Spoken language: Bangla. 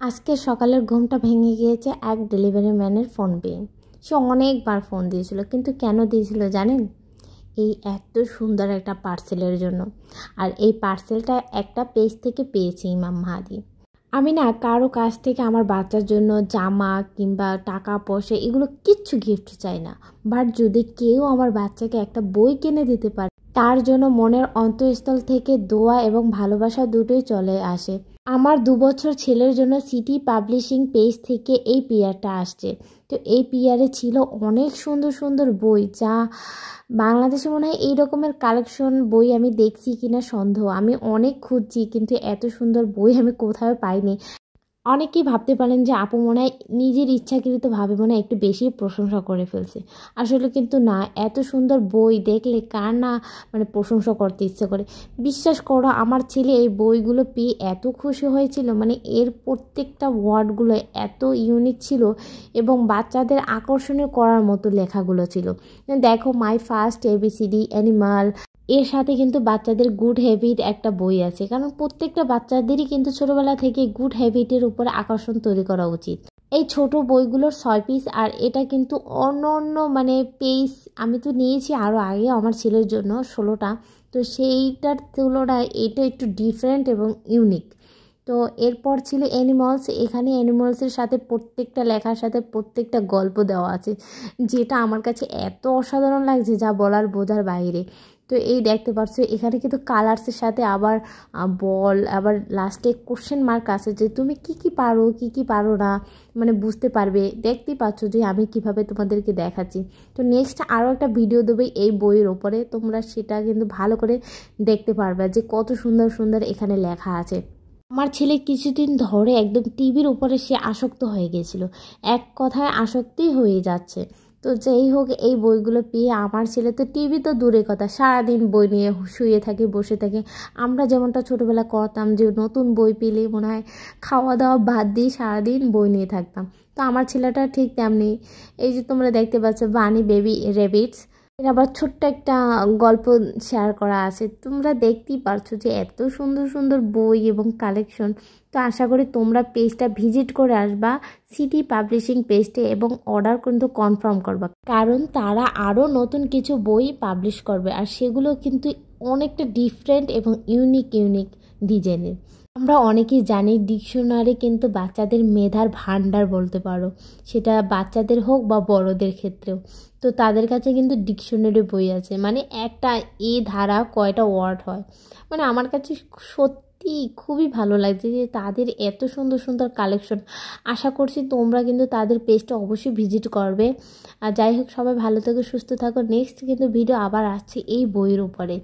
আজকে সকালের ঘুমটা ভেঙে গিয়েছে এক ডেলিভারি ম্যানের ফোন পেয়ে। সে অনেকবার ফোন দিয়েছিল, কিন্তু কেন দিয়েছিল জানেন? এই এত সুন্দর একটা পার্সেলের জন্য। আর এই পার্সেলটা একটা পেজ থেকে পেয়েছি, ইমাম মাহাদি। আমি না কারো কাছ থেকে আমার বাচ্চার জন্য জামা কিংবা টাকা পয়সা এগুলো কিচ্ছু গিফট চাই না, বাট যদি কেউ আমার বাচ্চাকে একটা বই কিনে দিতে পারে, তার জন্য মনের অন্তঃস্থল থেকে দোয়া এবং ভালোবাসা দুটোই চলে আসে। আমার 2 বছর ছেলের জন্য সিটি পাবলিশিং পেজ থেকে এই পিয়ারটা আসছে। তো এই পিয়ারে ছিল অনেক সুন্দর সুন্দর বই, যা বাংলাদেশে মনে হয় এই রকমের কালেকশন বই আমি দেখছি কিনা সন্দেহ। আমি অনেক খুঁজছি, কিন্তু এত সুন্দর বই আমি কোথাও পাইনি। অনেকেই ভাবতে পারেন যে আপু মনে হয় নিজের ইচ্ছাকৃতভাবে মনে হয় একটু বেশি প্রশংসা করে ফেলছে। আসলে কিন্তু না, এত সুন্দর বই দেখলে কার না প্রশংসা করতে ইচ্ছে করে। বিশ্বাস করো, আমার ছেলে এই বইগুলো পেয়ে এত খুশি হয়েছিল, এর প্রত্যেকটা ওয়ার্ডগুলো এত ইউনিক ছিল এবং বাচ্চাদের আকর্ষণীয় করার মতো লেখাগুলো ছিল। দেখো, মাই ফার্স্ট এবিসিডি, অ্যানিমাল, এর সাথে কিন্তু বাচ্চাদের গুড হ্যাবিট একটা বই আছে, কারণ প্রত্যেকটা বাচ্চাদেরই কিন্তু ছোটবেলা থেকে গুড হ্যাবিটের উপরে আকর্ষণ তৈরি করা উচিত। এই ছোট বইগুলোর 6 পিস, আর এটা কিন্তু অন্য অন্য পেজ আমি তো নিয়েছি আরও আগে আমার ছেলের জন্য 16টা। তো সেইটার তুলনায় এটা একটু ডিফারেন্ট এবং ইউনিক। তো এরপর ছিল অ্যানিমালস। এখানে অ্যানিমালসের সাথে প্রত্যেকটা লেখার সাথে প্রত্যেকটা গল্প দেওয়া আছে, যেটা আমার কাছে এত অসাধারণ লাগছে যা বলার বোঝার বাইরে। তো এই দেখতে পাচ্ছ, এখানে কিন্তু কালার্সের সাথে আবার বল, আবার লাস্টে কোশ্চেন মার্ক আছে যে তুমি কি কি পারো কি কি পারো না, বুঝতে পারবে। দেখতেই পাচ্ছ যে আমি কিভাবে তোমাদেরকে দেখাচ্ছি। তো নেক্সট আরও একটা ভিডিও দেবে এই বইয়ের ওপরে, তোমরা সেটা কিন্তু ভালো করে দেখতে পারবে যে কত সুন্দর সুন্দর এখানে লেখা আছে। আমার ছেলে কিছুদিন ধরে একদম টিভির উপরে সে আসক্ত হয়ে গেছিল, এক কথায় আসক্তি হয়ে যাচ্ছে। তো যাই হোক, এই বইগুলো পেয়ে আমার ছেলে তো টিভি তো দূরের কথা, সারাদিন বই নিয়ে শুয়ে থাকে, বসে থাকে। আমরা যেমনটা ছোটোবেলা করতাম যে নতুন বই পেলে মনে হয় খাওয়া দাওয়া বাদ দিয়ে সারাদিন বই নিয়ে থাকতাম, তো আমার ছেলেটা ঠিক তেমনি। এই যে তোমরা দেখতে পাচ্ছ বানি বেবি র্যাবিটস, এর আবার ছোট্ট একটা গল্প শেয়ার করা আছে। তোমরা দেখতেই পারছো যে এত সুন্দর সুন্দর বই এবং কালেকশন। তো আশা করি তোমরা পেজটা ভিজিট করে আসবা, সিটি পাবলিশিং পেজটে, এবং অর্ডার কিন্তু কনফার্ম করবা, কারণ তারা আরও নতুন কিছু বই পাবলিশ করবে, আর সেগুলো কিন্তু অনেকটা ডিফারেন্ট এবং ইউনিক ইউনিক ডিজাইনের। আমরা অনেকেই জানি ডিকশনারি কিন্তু বাচ্চাদের মেধার ভান্ডার বলতে পারো, সেটা বাচ্চাদের হোক বা বড়দের ক্ষেত্রেও। তো তাদের কাছে কিন্তু ডিকশনারি বই আছে, একটা এ ধারা কয়টা ওয়ার্ড হয়। আমার কাছে সত্যি খুবই ভালো লাগছে যে তাদের এত সুন্দর সুন্দর কালেকশন। আশা করছি তোমরা কিন্তু তাদের পেজটা অবশ্যই ভিজিট করবে। আর যাই হোক, সবাই ভালো থেকো, সুস্থ থাকো। নেক্সট কিন্তু ভিডিও আবার আসছে এই বইয়ের উপরে।